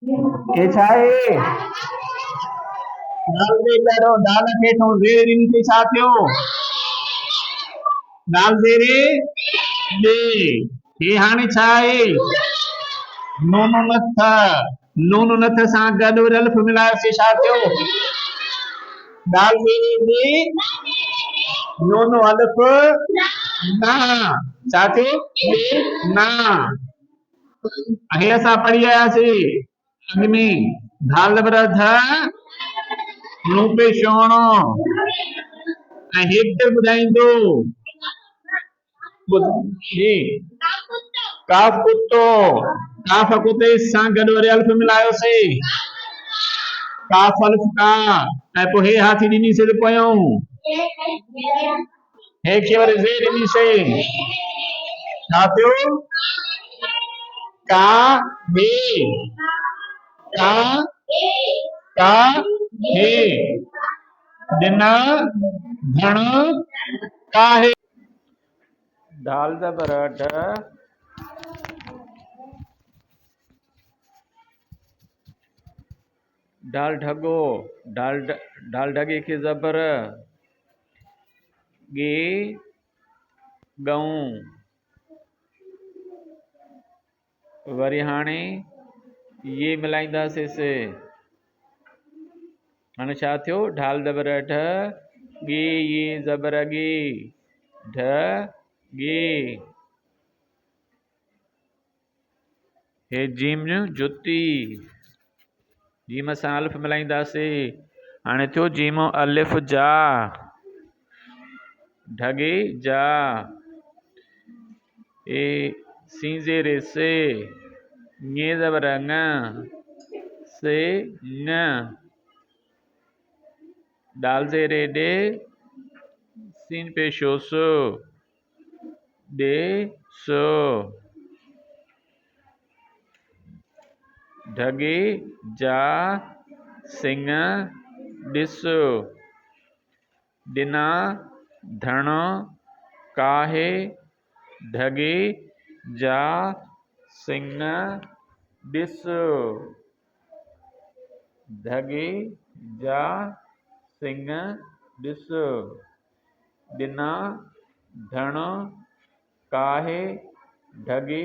के छाए दाल दे करो दाल के ठो रे इन के साथ हो दाल दे रे दे ये हानि छाए नून नथ नून नथ सां गॾु अल्फ मिलायो से छा थियो दाल दे रे दे नून अल्फ ना छा थियो दे ना अॻे असां पढ़ी आयासीं अॻ में दाल बरथ रूप शोणो ऐं हिकु ॿुधाईंदो ये काफ कुत्तो काफ कुत्ते सां गॾु वरी अल्फ मिलायोसीं काफ अल्फ का ऐं पोइ हे हाथी ॾिनीसीं त पोयूं हे खे वरी ज़े ॾिनीसीं छा थियो का हे का का हे ॾिना धण का हे दाल ज़बर ढ डाल ढगो डाल ढगे खे ज़बर गे गऊं वरी हाणे ये मिलाईंदासीं से हाणे छा थियो ढाल ज़बर ढ गे ये ज़बर गे ढ गे हे जीम जुती जीम सां अलिफ मिलाईंदासीं हाणे थियो जीम अलिफ जा ढगे जा ए सी ज़ेर से ञे ज़बर ङ से ङ दाल ज़ेर डे सीन पेशो सो डे सो ढगे जा सिंह ॾिसो ॾिना धण काहे ढगे जा सिंह ॾिसो ढगे जा सिंह ॾिसो ॾिना धण काहे ढगे